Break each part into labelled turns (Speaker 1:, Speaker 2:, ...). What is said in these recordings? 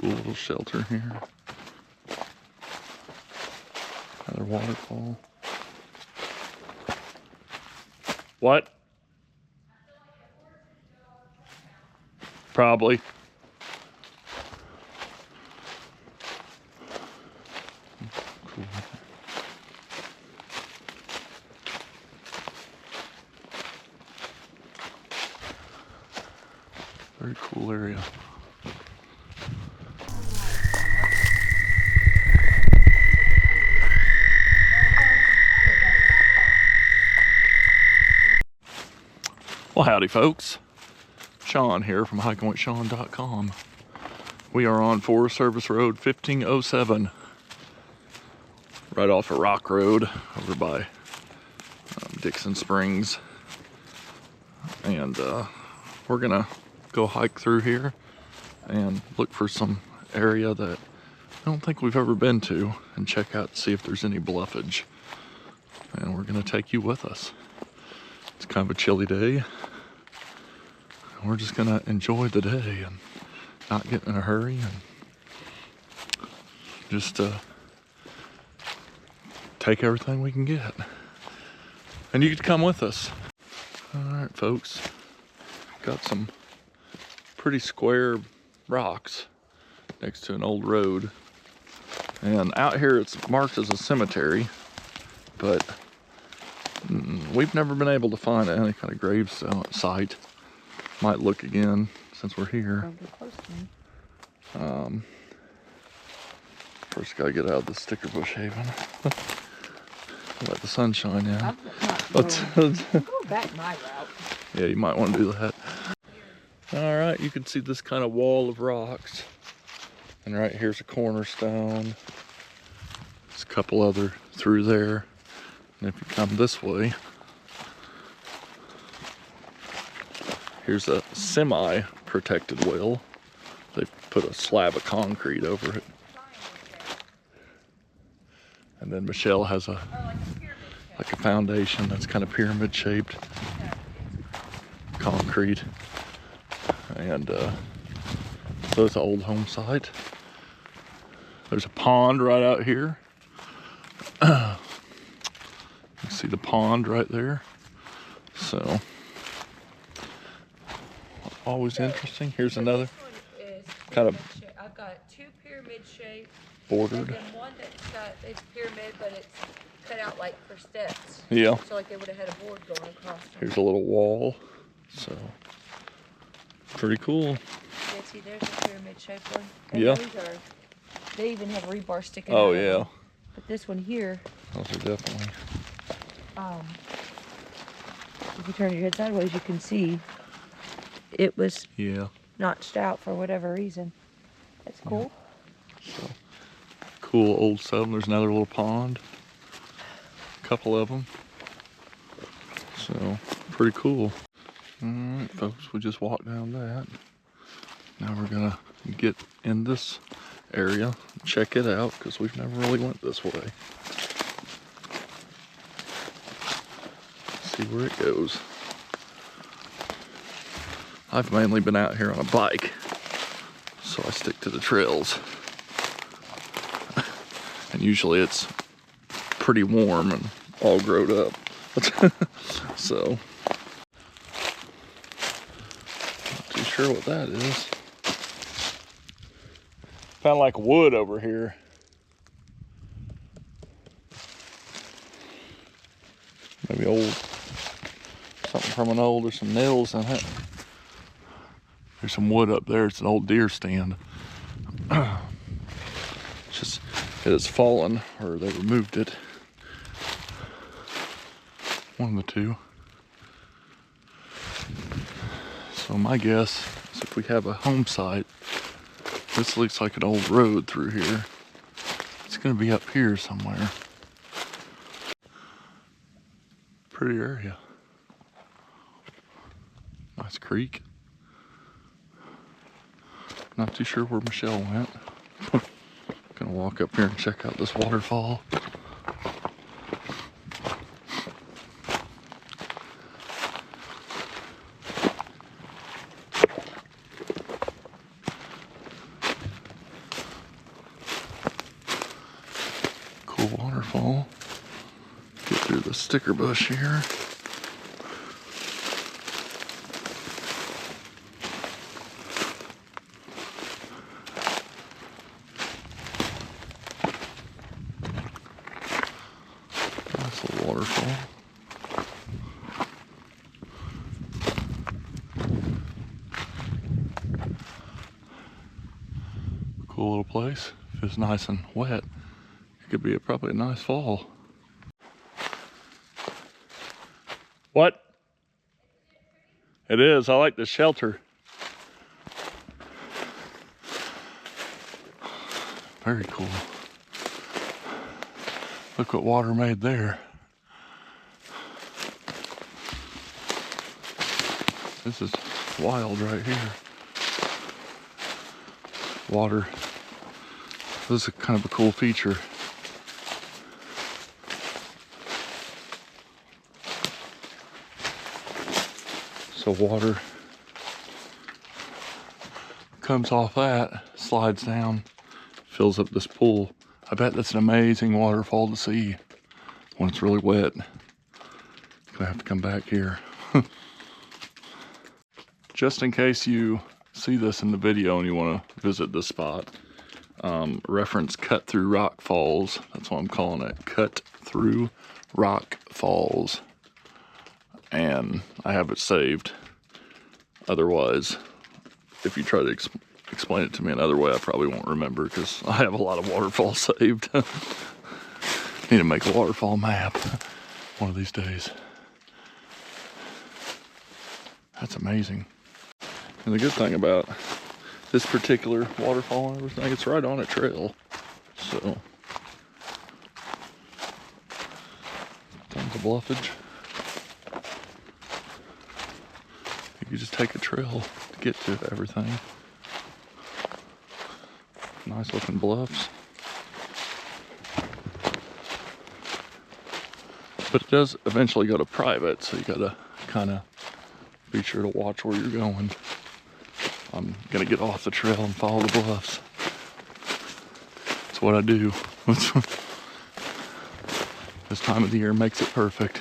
Speaker 1: Cool little shelter here. Another waterfall. What? Probably. Cool. Very cool area. Well, howdy folks. Shawn here from hikingwithshawn.com. We are on Forest Service Road 1507, right off of Rock Road over by Dixon Springs. And we're gonna go hike through here and look for some area that I don't think we've ever been to and check out, see if there's any bluffage. And we're gonna take you with us. It's kind of a chilly day. We're just gonna enjoy the day and not get in a hurry and just take everything we can get. And you can come with us. All right, folks. Got some pretty square rocks next to an old road. And out here it's marked as a cemetery, but we've never been able to find any kind of grave site. Might look again since we're here. First gotta get out of the sticker bush haven. Let the sun shine in.
Speaker 2: Go back my route.
Speaker 1: Yeah, you might want to do that. All right, you can see this kind of wall of rocks. And right here's a cornerstone. There's a couple other through there. And if you come this way, here's a semi-protected well. They've put a slab of concrete over it. And then Michelle has a like a foundation that's kind of pyramid shaped. Concrete. And so it's an old home site. There's a pond right out here. You see the pond right there. So always interesting. Here's another kind of
Speaker 2: I've got two pyramid shaped
Speaker 1: bordered.
Speaker 2: and then one it's pyramid, but it's cut out like for steps.
Speaker 1: Yeah.
Speaker 2: So like they would have had a board going across.
Speaker 1: Here's a little wall. So pretty cool.
Speaker 2: Yeah, see, there's a pyramid shaped one. And
Speaker 1: Yeah.
Speaker 2: They even have rebar sticking
Speaker 1: Oh
Speaker 2: out.
Speaker 1: yeah.
Speaker 2: Them. But this one here.
Speaker 1: Those are definitely.
Speaker 2: If you turn your head sideways, you can see it was notched out for whatever reason. That's cool.
Speaker 1: Yeah. So, cool old settlement. There's another little pond. A couple of them. So pretty cool. All right, folks, we just walked down that. Now we're gonna get in this area, check it out, because we've never really went this way. See where it goes. I've mainly been out here on a bike, so I stick to the trails. And usually it's pretty warm and all growed up. So, not too sure what that is. Found like wood over here. Maybe old, something from an old, or some nails in it. There's some wood up there. It's an old deer stand. It's just, it has fallen, or they removed it. One of the two. So my guess is if we have a home site, this looks like an old road through here. It's gonna be up here somewhere. Pretty area. Nice creek. Not too sure where Michelle went. Gonna walk up here and check out this waterfall. waterfall. Get through the sticker bush here. Nice little waterfall. Cool little place. If it's nice and wet, it could be probably a nice fall. What? It is. I like the shelter. Very cool. Look what water made there. This is wild right here. Water. This is kind of a cool feature. So water comes off that, slides down, fills up this pool. I bet that's an amazing waterfall to see when it's really wet. Gonna have to come back here. Just in case you see this in the video and you want to visit this spot, reference Cut Through Rock Falls. That's what I'm calling it, Cut Through Rock Falls. And I have it saved. Otherwise, if you try to explain it to me another way, I probably won't remember because I have a lot of waterfalls saved. Need to make a waterfall map one of these days. That's amazing. And the good thing about this particular waterfall and everything, it's right on a trail. So, tons of bluffage. You just take a trail to get to everything. Nice looking bluffs. But it does eventually go to private, so you gotta kind of be sure to watch where you're going. I'm gonna get off the trail and follow the bluffs. That's what I do. This time of the year makes it perfect.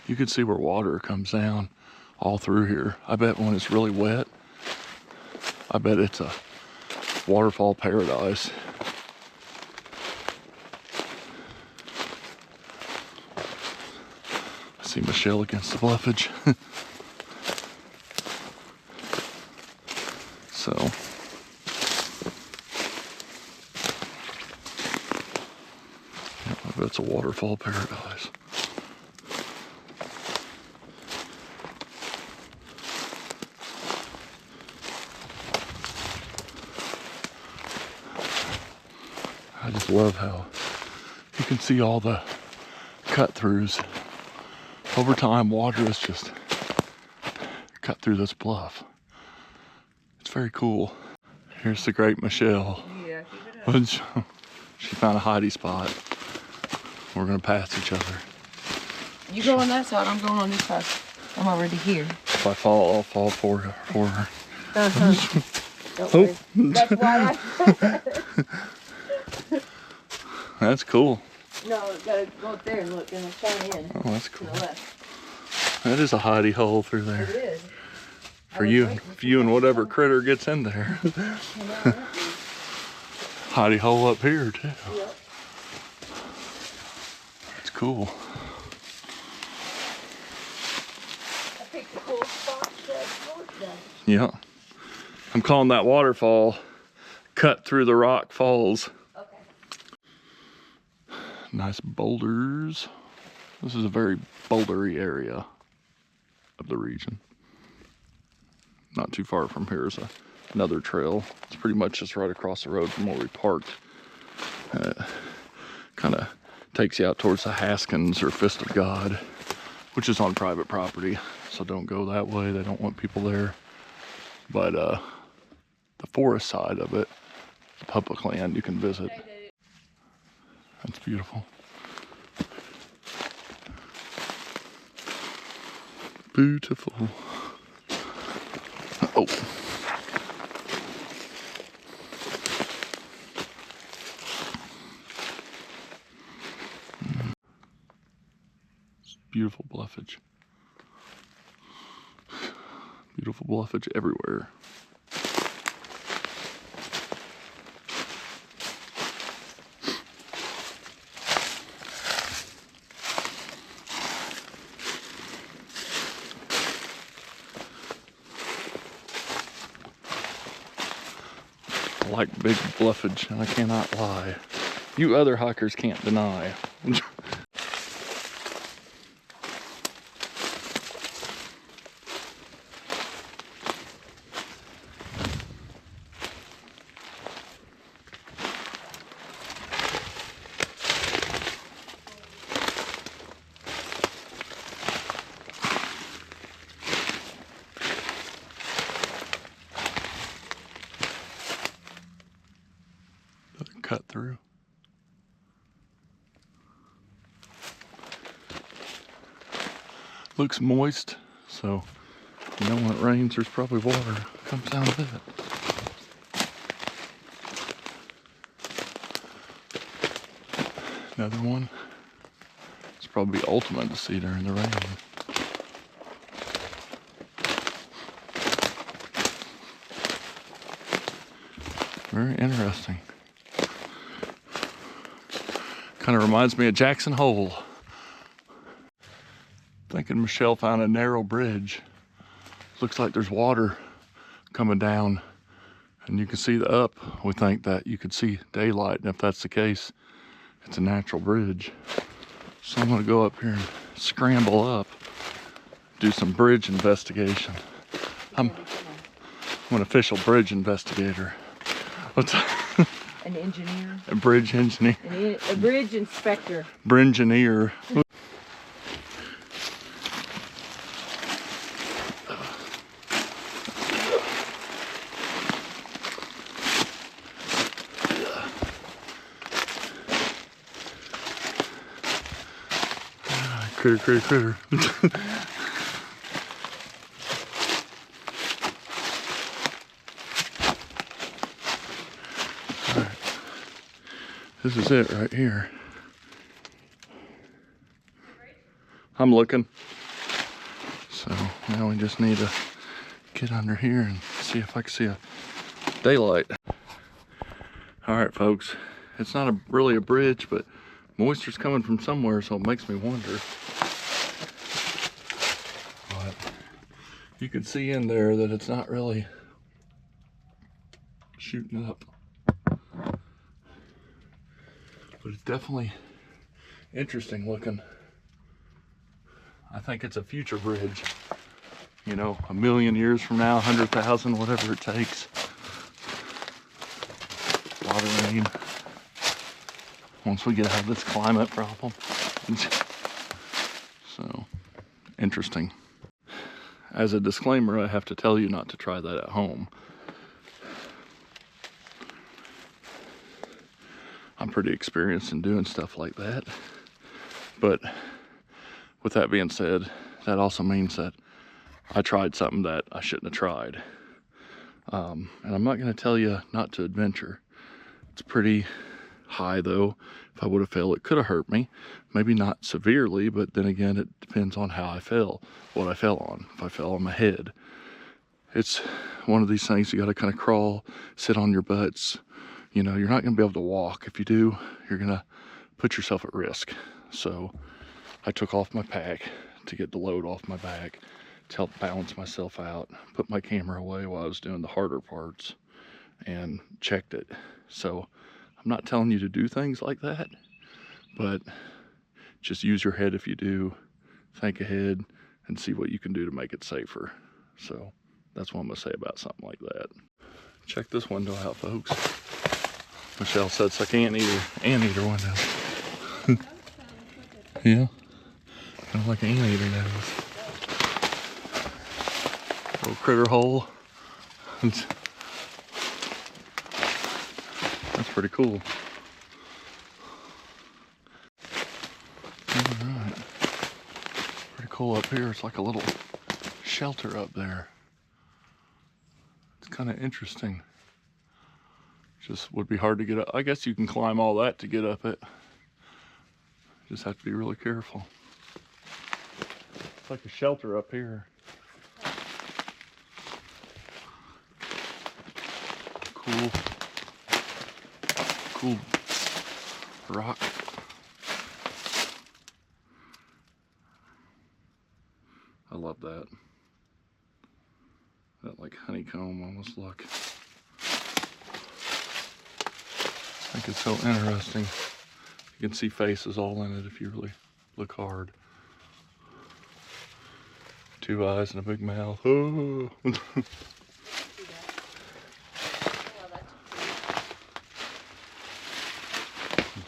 Speaker 1: You can see where water comes down all through here. I bet when it's really wet, I bet it's a waterfall paradise. I see Michelle against the bluffage. So, yeah, I bet it's a waterfall paradise. I just love how you can see all the cut-throughs. Over time, water is just cut through this bluff. It's very cool. Here's the great Michelle.
Speaker 2: Yeah, keep it up.
Speaker 1: She found a hidey spot. We're gonna pass each other.
Speaker 2: You go on that side, I'm going on this side. I'm already here.
Speaker 1: If I fall, I'll fall for her.
Speaker 2: Don't worry. That's why I...
Speaker 1: That's cool.
Speaker 2: No, gotta go up there and look and turn in.
Speaker 1: Oh, that's cool.
Speaker 2: To the left.
Speaker 1: That is a hidey hole through there.
Speaker 2: It is.
Speaker 1: For you and whatever critter gets in there. Hidey hole up here too.
Speaker 2: Yep.
Speaker 1: It's cool.
Speaker 2: I picked a cool spot to
Speaker 1: Yeah. I'm calling that waterfall Cut Through the Rock Falls.
Speaker 2: Okay.
Speaker 1: Nice boulders. This is a very bouldery area of the region. Not too far from here is another trail. It's pretty much just right across the road from where we parked. Kind of takes you out towards the Haskins or Fist of God, which is on private property. So don't go that way. They don't want people there. But the forest side of it, the public land, you can visit. That's beautiful. Beautiful. Oh. Beautiful bluffage. Beautiful bluffage everywhere. I like big bluffage, and I cannot lie. You other hikers can't deny. Cut through. Looks moist, so you know when it rains there's probably water comes down with it. Another one. It's probably ultimate to see during the rain. Very interesting. Kind of reminds me of Jackson Hole. Thinking Michelle found a narrow bridge. Looks like there's water coming down and you can see the up. We think that you could see daylight, and if that's the case, it's a natural bridge. So I'm gonna go up here and scramble up, do some bridge investigation. I'm an official bridge investigator. What's
Speaker 2: An engineer.
Speaker 1: A bridge engineer.
Speaker 2: A bridge inspector.
Speaker 1: Bridge engineer. Critter, critter, critter. Alright. This is it right here. I'm looking. So now we just need to get under here and see if I can see a daylight. Alright folks, it's not really a bridge, but moisture's coming from somewhere, so it makes me wonder. But you can see in there that it's not really shooting up. But it's definitely interesting looking. I think it's a future bridge. You know, 1,000,000 years from now, 100,000, whatever it takes. A lot of rain. Once we get out of this climate problem. So, interesting. As a disclaimer, I have to tell you not to try that at home. I'm pretty experienced in doing stuff like that. But with that being said, that also means that I tried something that I shouldn't have tried. And I'm not going to tell you not to adventure. It's pretty high though. If I would have fell, it could have hurt me. Maybe not severely, but then again, it depends on how I fell, what I fell on. If I fell on my head, it's one of these things you got to kind of crawl, sit on your butts. You know, you're not going to be able to walk. If you do, you're going to put yourself at risk. So I took off my pack to get the load off my back to help balance myself out, put my camera away while I was doing the harder parts, and checked it. So I'm not telling you to do things like that, but just use your head if you do. Think ahead and see what you can do to make it safer. So that's what I'm gonna say about something like that. Check this window out, folks. Michelle said it's like anteater window. Yeah, kind of like an anteater nose. Little critter hole. That's pretty cool. Alright. Pretty cool up here. It's like a little shelter up there. It's kind of interesting. Just would be hard to get up. I guess you can climb all that to get up it. Just have to be really careful. It's like a shelter up here. Cool. Cool rock. I love that. That like honeycomb almost look. I think it's so interesting. You can see faces all in it if you really look hard. 2 eyes and a big mouth. Oh. That's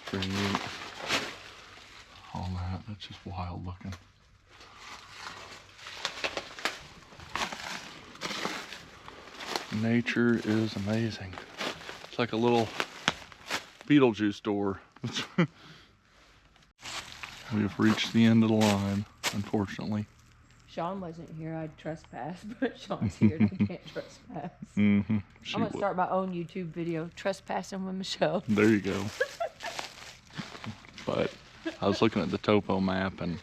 Speaker 1: pretty neat. All that, that's just wild looking. Nature is amazing. It's like a little Beetlejuice door. We've reached the end of the line, unfortunately.
Speaker 2: Shawn wasn't here, I'd trespass, but Shawn's here and I can't trespass.
Speaker 1: Mm-hmm.
Speaker 2: I'm gonna start my own YouTube video, trespassing with Michelle.
Speaker 1: There you go. But I was looking at the topo map and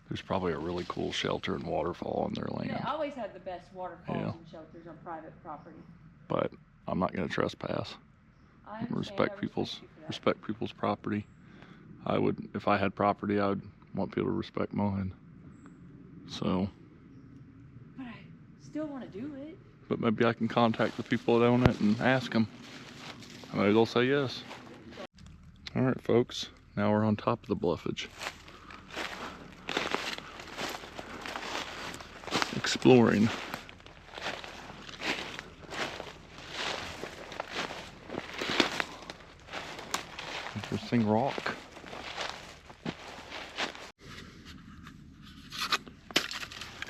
Speaker 1: there's probably a really cool shelter and waterfall in their land.
Speaker 2: They always have the best waterfalls and shelters on private property.
Speaker 1: But I'm not going to trespass.
Speaker 2: I
Speaker 1: respect people's property. I would, if I had property, I would want people to respect mine. So.
Speaker 2: But I still want to do it.
Speaker 1: But maybe I can contact the people that own it and ask them. Maybe they'll say yes. All right, folks. Now we're on top of the bluffage. Exploring. Interesting rock.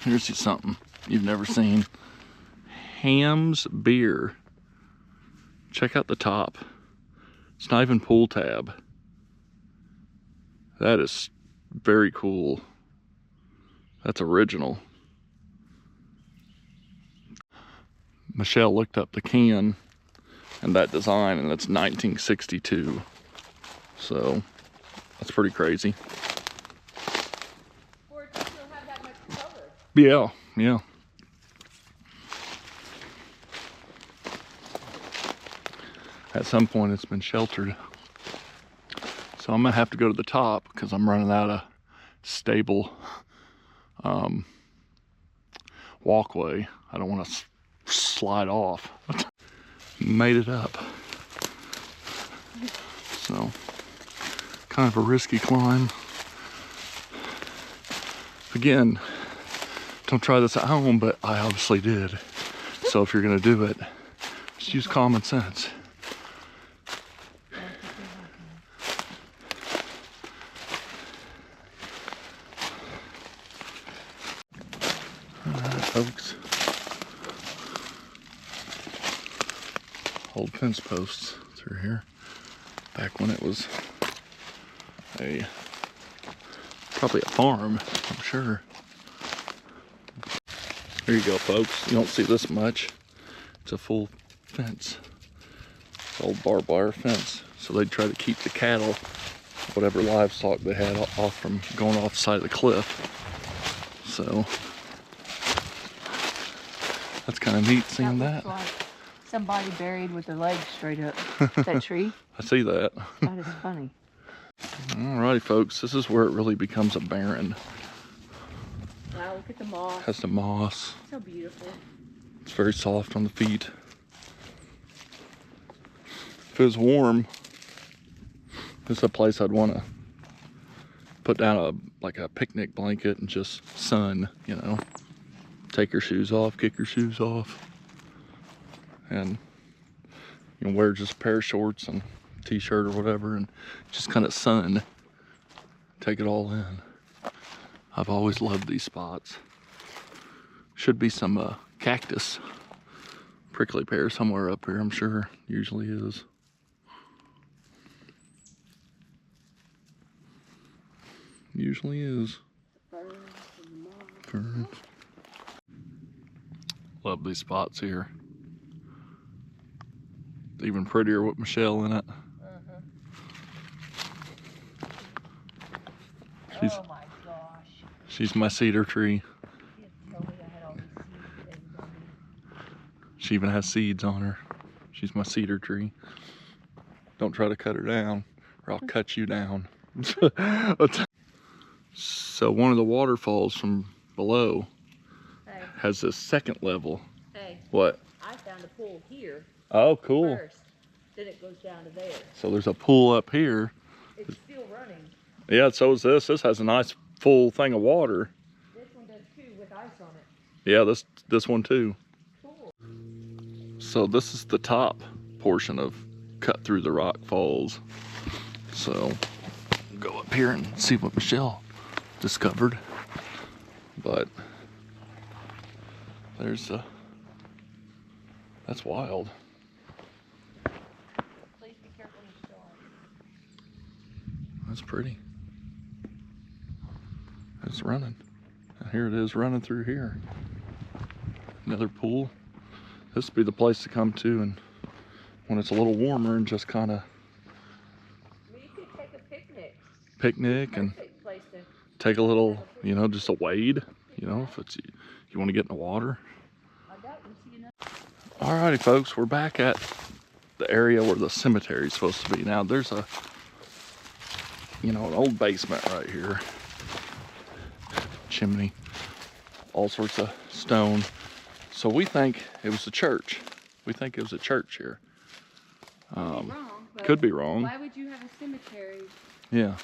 Speaker 1: Here's something you've never seen. Ham's beer. Check out the top. It's not even pull tab. That is very cool. That's original. Michelle looked up the can and that design, and it's 1962. So that's pretty crazy.
Speaker 2: Or it doesn't have that much cover.
Speaker 1: Yeah, yeah. At some point it's been sheltered. So I'm gonna have to go to the top because I'm running out of stable walkway. I don't want to slide off. Made it up. So kind of a risky climb. Again, don't try this at home, but I obviously did. So if you're gonna do it, just use common sense. Alright, folks. Old fence posts through here. Back when it was probably a farm, I'm sure. There you go, folks. You don't see this much. It's a full fence. Old barbed wire fence. So they'd try to keep the cattle, whatever livestock they had, off from going off the side of the cliff. So that's kind of neat seeing that.
Speaker 2: Looks like somebody buried with their legs straight up. That tree.
Speaker 1: I see that.
Speaker 2: That is funny.
Speaker 1: Alrighty, folks. This is where it really becomes a barren.
Speaker 2: Wow, look at the moss.
Speaker 1: Has the moss.
Speaker 2: So beautiful.
Speaker 1: It's very soft on the feet. If it was warm, this is a place I'd want to put down like a picnic blanket and just sun, you know. Take your shoes off, kick your shoes off. And you can wear just a pair of shorts and t-shirt or whatever and just kind of sun. Take it all in. I've always loved these spots. Should be some cactus, prickly pear somewhere up here, I'm sure. Usually is. Usually is. Ferns. Love these spots here. Even prettier with Michelle in it.
Speaker 2: Oh my gosh.
Speaker 1: She's my cedar tree. She even has seeds on her. She's my cedar tree. Don't try to cut her down or I'll cut you down. So one of the waterfalls from below has this second level.
Speaker 2: Hey.
Speaker 1: What?
Speaker 2: I found a pool here.
Speaker 1: Oh, cool.
Speaker 2: First. Then it goes down to there.
Speaker 1: So there's a pool up here.
Speaker 2: It's still running.
Speaker 1: Yeah, so is this. This has a nice full thing of water.
Speaker 2: This one does too, with ice on it.
Speaker 1: Yeah, this one too.
Speaker 2: Cool.
Speaker 1: So this is the top portion of Cut Through the Rock Falls. So go up here and see what Michelle discovered. But there's that's wild.
Speaker 2: Please be careful when you start.
Speaker 1: That's pretty. It's running. And here it is running through here. Another pool. This would be the place to come to and when it's a little warmer and just kind of
Speaker 2: You could take a
Speaker 1: picnic and
Speaker 2: perfect place to
Speaker 1: take a little, you know, just a wade, you know, if it's you want to get in the water.
Speaker 2: I doubt you'll see enough.
Speaker 1: Alrighty folks, we're back at the area where the cemetery is supposed to be. Now there's a, you know, an old basement right here. Chimney, all sorts of stone. So we think it was a church. We think it was a church here. Could be wrong.
Speaker 2: Why would you have a cemetery
Speaker 1: Yeah.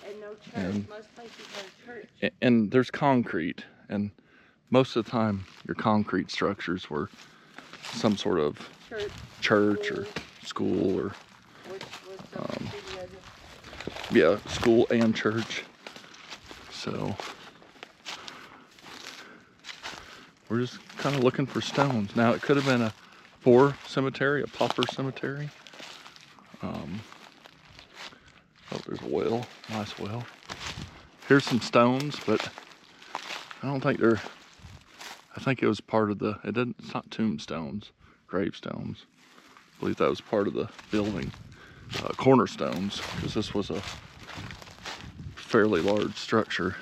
Speaker 2: and no church?
Speaker 1: And-
Speaker 2: Most places have a church.
Speaker 1: And there's concrete, and most of the time your concrete structures were some sort of church or school or
Speaker 2: Which was the city of it.
Speaker 1: yeah, school and church. So we're just kind of looking for stones. Now it could have been a poor cemetery, a pauper cemetery. Oh, there's a well, nice well. Here's some stones, but I don't think they're, I think it was part of the, it's not tombstones, gravestones. I believe that was part of the building. Cornerstones, because this was a fairly large structure.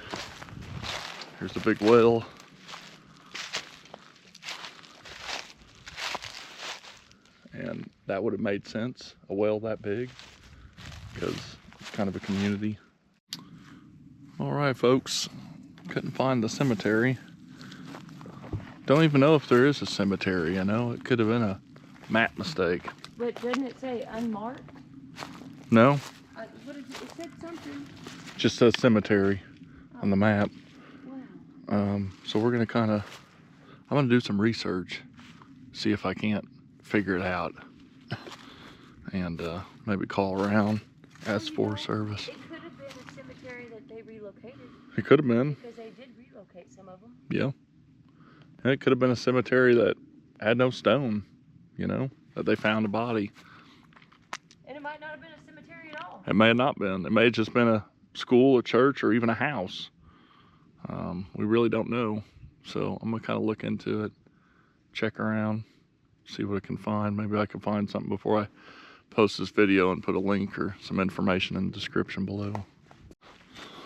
Speaker 1: Here's the big well. And that would have made sense, a well that big, because it's kind of a community. All right, folks, couldn't find the cemetery. Don't even know if there is a cemetery, you know? It could have been a map mistake.
Speaker 2: But didn't it say unmarked?
Speaker 1: No,
Speaker 2: What is it? It said something.
Speaker 1: just says cemetery on the map.
Speaker 2: Wow.
Speaker 1: So we're gonna I'm gonna do some research, see if I can't figure it out, and maybe call around, ask for service.
Speaker 2: It could have been a cemetery that they relocated.
Speaker 1: It could have been,
Speaker 2: Because they did relocate some of them.
Speaker 1: yeah. And it could have been a cemetery that had no stone, you know, that they found a body.
Speaker 2: And it might not have been a cemetery at all.
Speaker 1: It may have not been. It may have just been a school, a church, or even a house. We really don't know. So I'm gonna kind of look into it, check around, see what I can find. Maybe I can find something before I post this video and put a link or some information in the description below.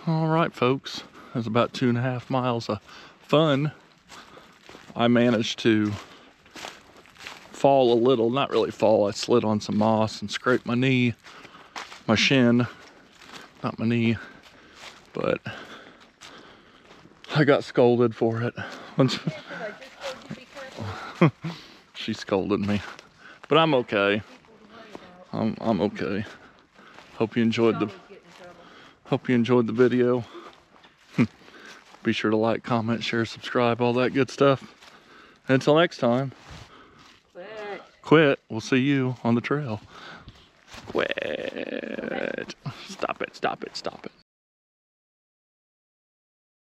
Speaker 1: All right, folks, that's about 2.5 miles of fun. I managed to fall a little, not really fall, I slid on some moss and scraped my knee, my shin, not my knee, but I got scolded for it. She scolded me, but I'm okay. I'm okay. Hope you enjoyed the video. Be sure to like, comment, share, subscribe, all that good stuff. Until next time. Quit. We'll see you on the trail. Quit. Stop it, stop it, stop it.